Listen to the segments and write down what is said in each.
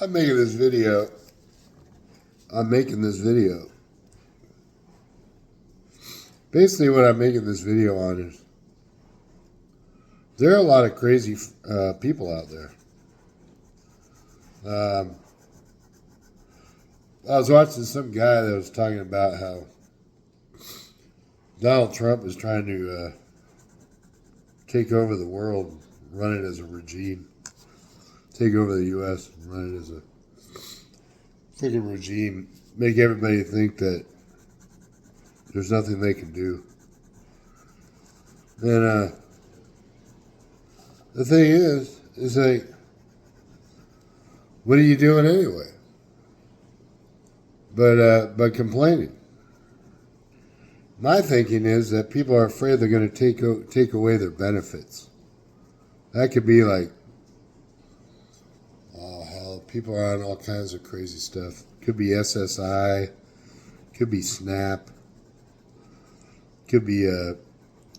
I'm making this video. I'm making this video. Basically, what I'm making this video on is there are a lot of crazy people out there. I was watching some guy that was talking about how Donald Trump is trying to take over the world, run it as a regime, take over the U.S., and run it as a freaking regime, make everybody think that there's nothing they can do. And the thing is like, what are you doing anyway? But complaining. My thinking is that people are afraid they're going to take away their benefits. That could be like, oh hell, people are on all kinds of crazy stuff. Could be SSI, could be SNAP, could be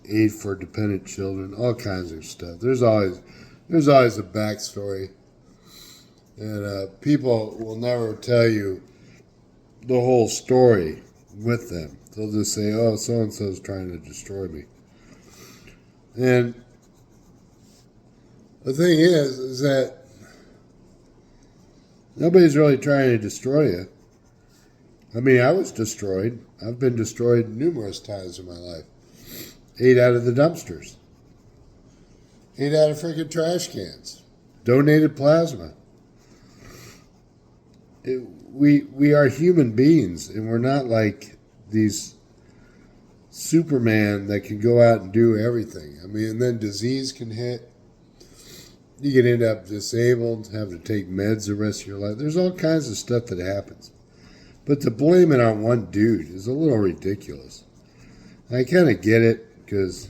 aid for dependent children, all kinds of stuff. There's always a backstory, and people will never tell you the whole story with them. They'll just say, "Oh, so and so's trying to destroy me," and the thing is that nobody's really trying to destroy you. I mean, I was destroyed. I've been destroyed numerous times in my life. Ate out of the dumpsters. Ate out of freaking trash cans. Donated plasma. We are human beings, and we're not like these Superman that can go out and do everything. I mean, and then disease can hit. You can end up disabled, have to take meds the rest of your life. There's all kinds of stuff that happens. But to blame it on one dude is a little ridiculous. I kind of get it because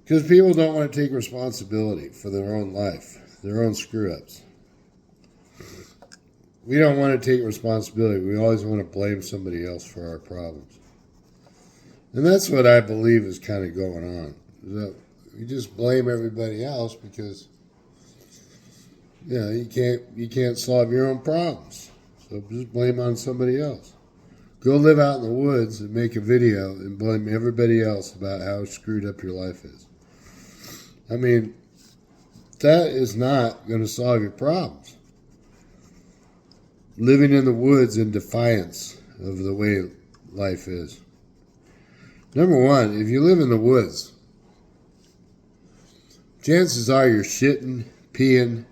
people don't want to take responsibility for their own life, their own screw-ups. We don't want to take responsibility. We always want to blame somebody else for our problems. And that's what I believe is kind of going on. That you just blame everybody else because you can't solve your own problems. So just blame on somebody else. Go live out in the woods and make a video and blame everybody else about how screwed up your life is. I mean, that is not going to solve your problems. Living in the woods in defiance of the way life is. Number one, if you live in the woods, chances are you're shitting, peeing,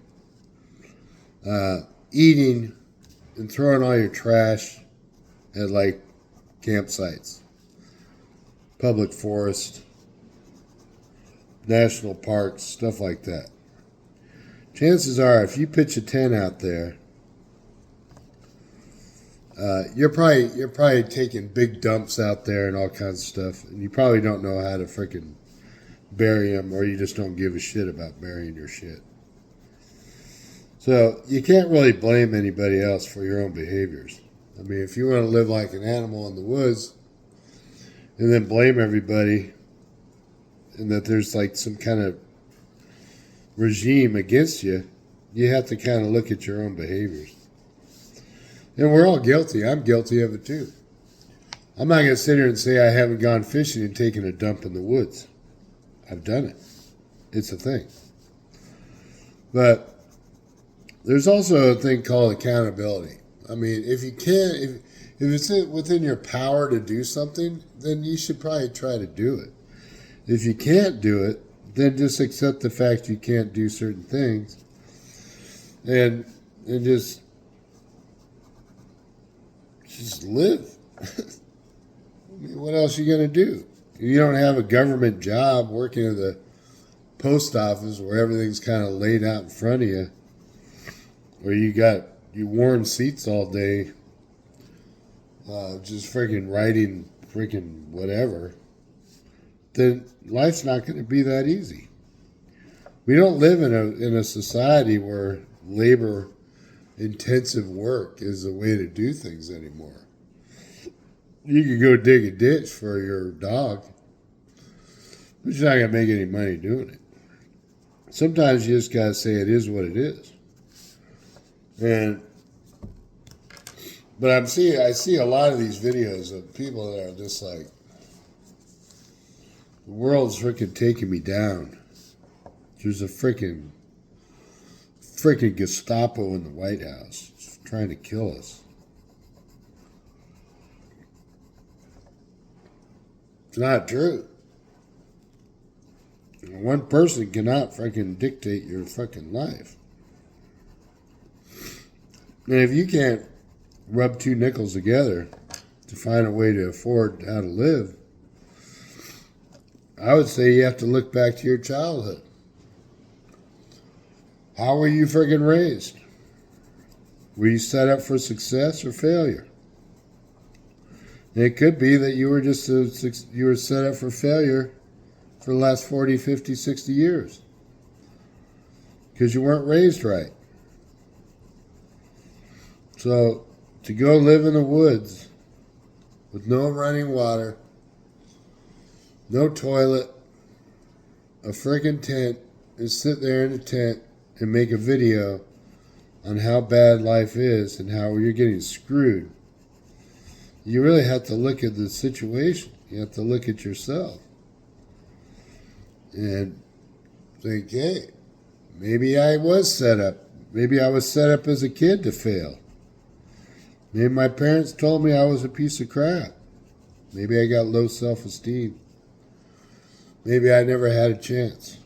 eating, and throwing all your trash at like campsites, public forest, national parks, stuff like that. Chances are, if you pitch a tent out there, you're probably taking big dumps out there and all kinds of stuff, and you probably don't know how to freaking bury them, or you just don't give a shit about burying your shit. So you can't really blame anybody else for your own behaviors. I mean, if you want to live like an animal in the woods and then blame everybody and that there's like some kind of regime against you, you have to kind of look at your own behaviors. And we're all guilty. I'm guilty of it too. I'm not going to sit here and say I haven't gone fishing and taken a dump in the woods. I've done it. It's a thing. But there's also a thing called accountability. I mean, if it's within your power to do something, then you should probably try to do it. If you can't do it, then just accept the fact you can't do certain things, and just live. I mean, what else are you gonna do? You don't have a government job working at the post office where everything's kind of laid out in front of you, where you warm seats all day, just freaking writing freaking whatever, then life's not going to be that easy. We don't live in a society where labor intensive work is the way to do things anymore. You could go dig a ditch for your dog, but you're not going to make any money doing it. sometimes you just gotta say it is what it is. But I see a lot of these videos of people that are just like, the world's freaking taking me down. There's a freaking Gestapo in the White House trying to kill us. It's not true. One person cannot freaking dictate your fucking life. And if you can't rub two nickels together to find a way to afford how to live, I would say you have to look back to your childhood. How were you friggin' raised? Were you set up for success or failure? And it could be that you were you were set up for failure for the last 40, 50, 60 years because you weren't raised right. So to go live in the woods with no running water, no toilet, a friggin' tent, and sit there in a tent and make a video on how bad life is and how you're getting screwed. You really have to look at the situation. You have to look at yourself and think, hey, maybe I was set up. Maybe I was set up as a kid to fail. Maybe my parents told me I was a piece of crap. Maybe I got low self-esteem. Maybe I never had a chance.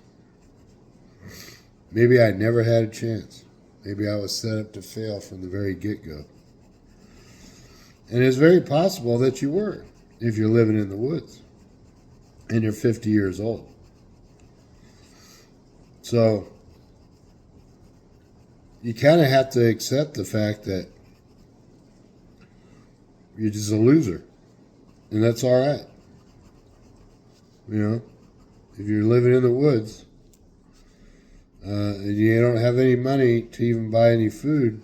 Maybe I never had a chance. Maybe I was set up to fail from the very get-go. And it's very possible that you were, if you're living in the woods and you're 50 years old. So you kind of have to accept the fact that you're just a loser. And that's all right. You know, if you're living in the woods and you don't have any money to even buy any food,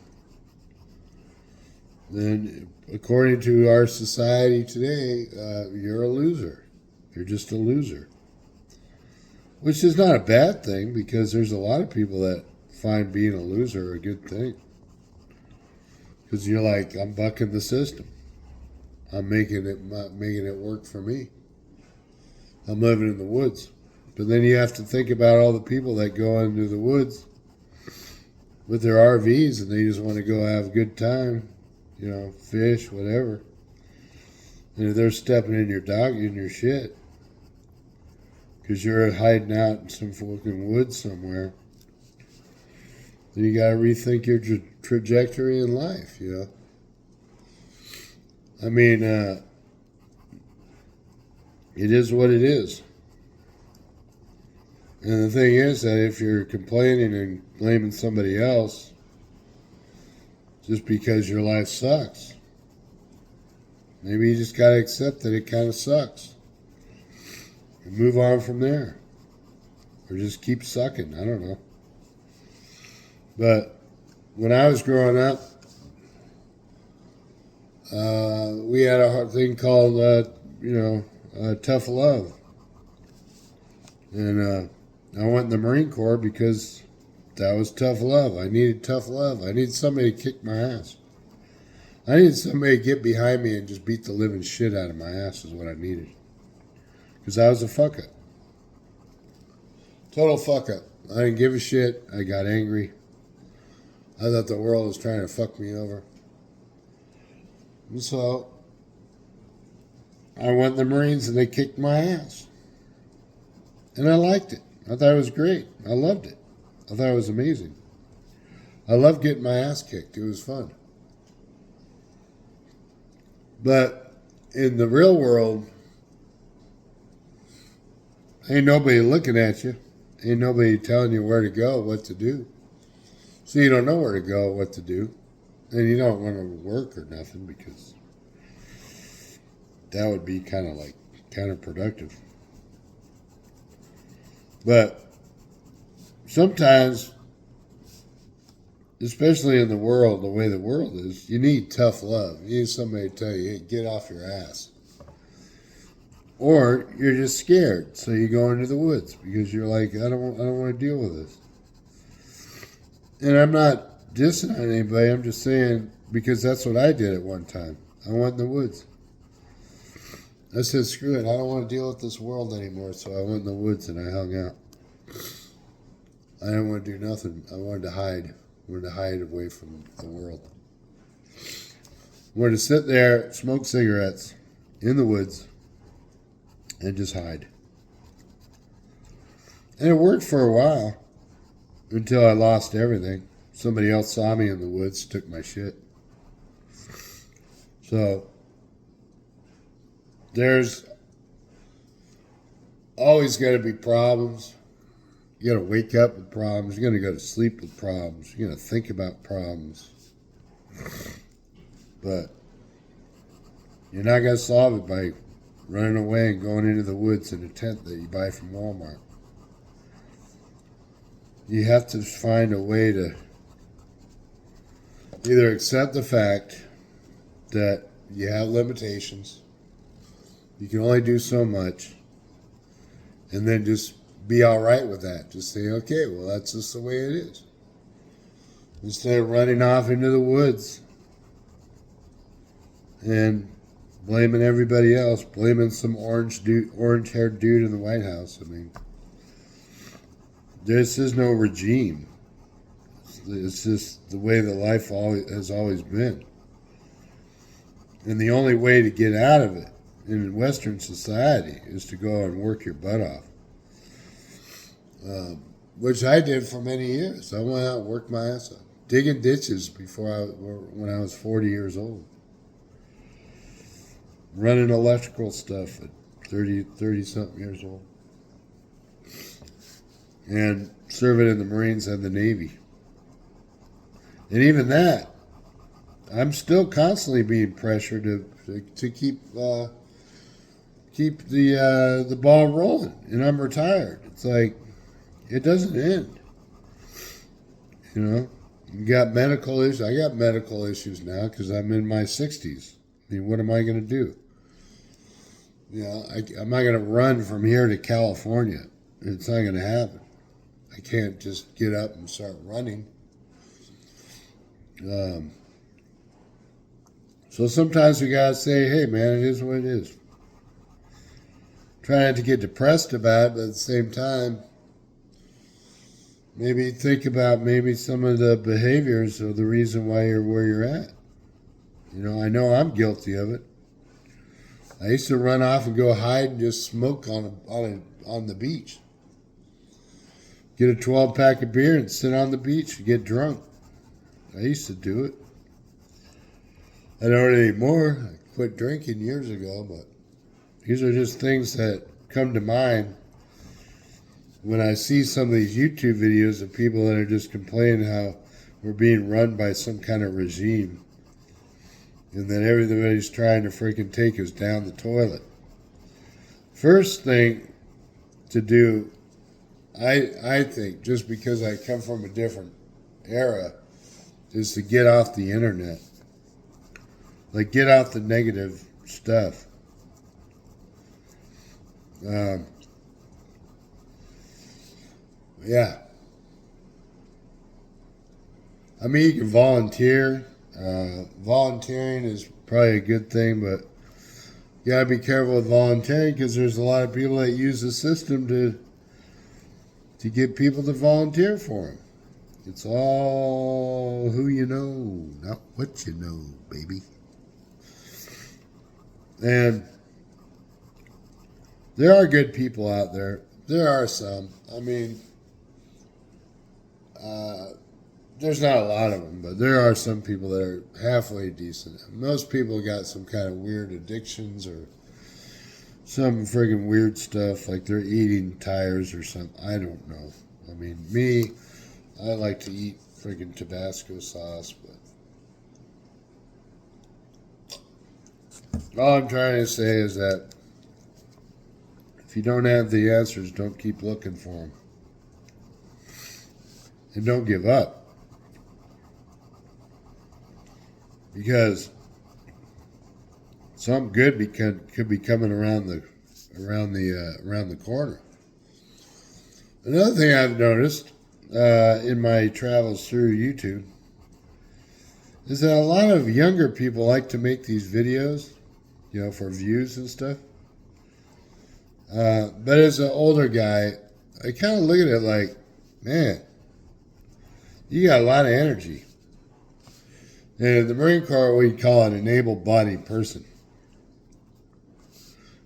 then according to our society today, you're a loser. You're just a loser. Which is not a bad thing, because there's a lot of people that find being a loser a good thing. Because you're like, I'm bucking the system. I'm making it work for me. I'm living in the woods. But then you have to think about all the people that go into the woods with their RVs and they just want to go have a good time, you know, fish, whatever. And if they're stepping in your shit because you're hiding out in some fucking woods somewhere, then you got to rethink your trajectory in life, you know. I mean, it is what it is. And the thing is that if you're complaining and blaming somebody else just because your life sucks, maybe you just got to accept that it kind of sucks and move on from there. Or just keep sucking. I don't know. But when I was growing up, we had a thing called, tough love. And I went in the Marine Corps because that was tough love. I needed tough love. I needed somebody to kick my ass. I needed somebody to get behind me and just beat the living shit out of my ass is what I needed. Because I was a fuck up. Total fuck up. I didn't give a shit. I got angry. I thought the world was trying to fuck me over. And so I went in the Marines and they kicked my ass. And I liked it. I thought it was great. I loved it. I thought it was amazing. I loved getting my ass kicked. It was fun. But in the real world, ain't nobody looking at you. Ain't nobody telling you where to go, what to do. So you don't know where to go, what to do. And you don't want to work or nothing because that would be kind of like counterproductive. But sometimes, especially in the world, the way the world is, you need tough love. You need somebody to tell you, hey, get off your ass. Or you're just scared, so you go into the woods because you're like, I don't want to deal with this. And I'm not dissing on anybody. I'm just saying because that's what I did at one time. I went in the woods. I said, screw it. I don't want to deal with this world anymore. So I went in the woods and I hung out. I didn't want to do nothing. I wanted to hide. I wanted to hide away from the world. I wanted to sit there, smoke cigarettes in the woods, and just hide. And it worked for a while until I lost everything. Somebody else saw me in the woods, took my shit. So there's always going to be problems. You got to wake up with problems. You're going to go to sleep with problems. You're going to think about problems. But you're not going to solve it by running away and going into the woods in a tent that you buy from Walmart. You have to find a way to either accept the fact that you have limitations, you can only do so much, and then just be all right with that. Just say, okay, well, that's just the way it is. Instead of running off into the woods and blaming everybody else, blaming some orange-haired dude in the White House. I mean, this is no regime. It's just the way that life has always been. And the only way to get out of it in Western society is to go and work your butt off. Which I did for many years. I went out and worked my ass off. Digging ditches when I was 40 years old. Running electrical stuff at 30-something years old. And serving in the Marines and the Navy. And even that, I'm still constantly being pressured to keep the ball rolling. And I'm retired. It's like, it doesn't end. You know, you got medical issues. I got medical issues now because I'm in my 60s. I mean, what am I going to do? You know, I'm not going to run from here to California. It's not going to happen. I can't just get up and start running. So sometimes we got to say, hey, man, it is what it is. Try not to get depressed about it, but at the same time, maybe think about maybe some of the behaviors or the reason why you're where you're at. You know I'm guilty of it. I used to run off and go hide and just smoke on the beach. Get a 12-pack of beer and sit on the beach and get drunk. I used to do it. I don't anymore. I quit drinking years ago, but these are just things that come to mind when I see some of these YouTube videos of people that are just complaining how we're being run by some kind of regime and that everybody's trying to freaking take us down the toilet. First thing to do, I think, just because I come from a different era, is to get off the internet. Like, get off the negative stuff. Yeah. I mean, you can volunteer. Volunteering is probably a good thing, but you gotta be careful with volunteering because there's a lot of people that use the system to get people to volunteer for them. It's all who you know, not what you know, baby. And there are good people out there. There are some. I mean, there's not a lot of them, but there are some people that are halfway decent. Most people got some kind of weird addictions or some friggin' weird stuff, like they're eating tires or something. I don't know. I mean, me, I like to eat friggin' Tabasco sauce, but all I'm trying to say is that if you don't have the answers, don't keep looking for them. And don't give up. Because something good could be coming around the corner. Another thing I've noticed, in my travels through YouTube is that a lot of younger people like to make these videos, for views and stuff. But as an older guy, I kind of look at it like, man, you got a lot of energy. And in the Marine Corps, we call it an able-bodied person.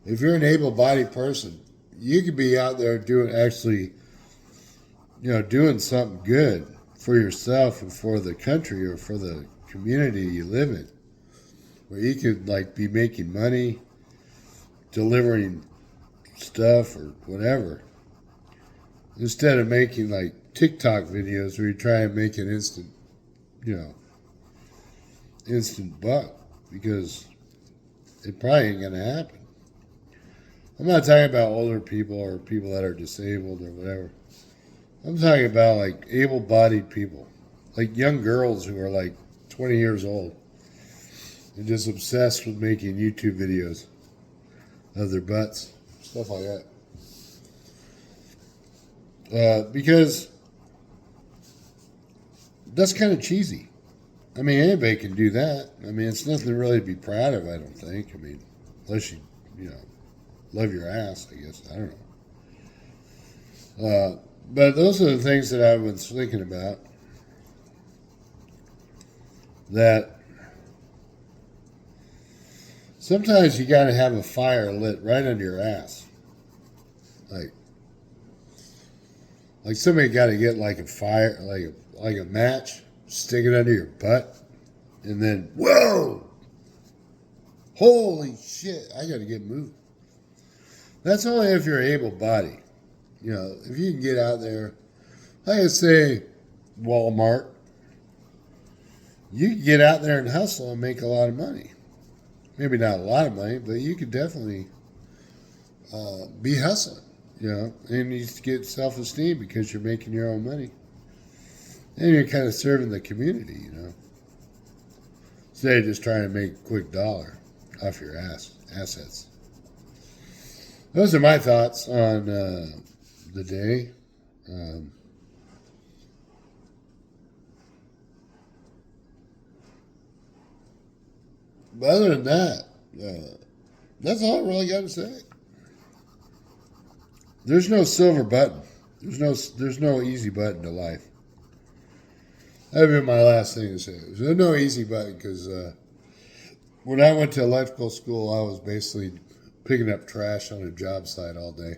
If you're an able-bodied person, you could be out there doing something good for yourself and for the country or for the community you live in, where you could be making money, delivering stuff or whatever, instead of making TikTok videos where you try and make an instant buck, because it probably ain't gonna happen. I'm not talking about older people or people that are disabled or whatever. I'm talking about able-bodied people, young girls who are 20 years old and just obsessed with making YouTube videos of their butts, stuff like that. Because that's kind of cheesy. I mean, anybody can do that. I mean, it's nothing really to be proud of, I don't think. I mean, unless you love your ass, I guess. I don't know. But those are the things that I've been thinking about. That sometimes you got to have a fire lit right under your ass. Like somebody got to get a fire, like a match, stick it under your butt, and then, whoa! Holy shit, I got to get moving. That's only if you're able-bodied. If you can get out there, like I say, Walmart, you can get out there and hustle and make a lot of money. Maybe not a lot of money, but you could definitely be hustling, and you get self-esteem because you're making your own money. And you're kind of serving the community, instead of just trying to make a quick dollar off your assets. Those are my thoughts on the day. But other than that, that's all I really got to say. There's no silver button. There's no easy button to life. That'd be my last thing to say. There's no easy button because when I went to electrical school, I was basically picking up trash on a job site all day.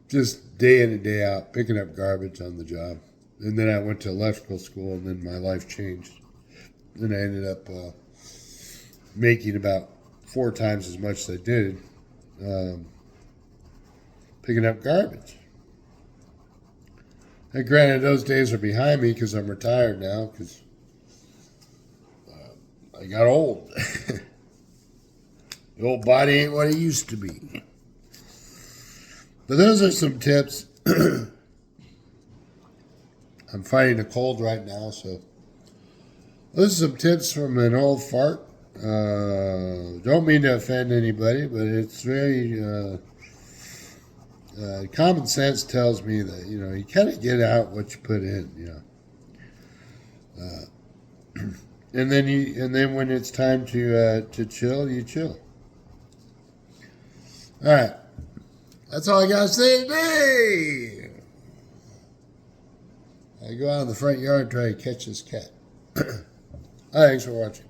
Just day in and day out, picking up garbage on the job. And then I went to electrical school, and then my life changed. Then I ended up making about 4 times as much as I did picking up garbage. And granted, those days are behind me because I'm retired now because I got old. The old body ain't what it used to be. But those are some tips. I'm fighting a cold right now, so those are some tips from an old fart. Don't mean to offend anybody, but it's very common sense tells me that you kind of get out what you put in, and then when it's time to chill, you chill. All right, that's all I gotta say today. I go out in the front yard and try to catch this cat. Thanks for watching.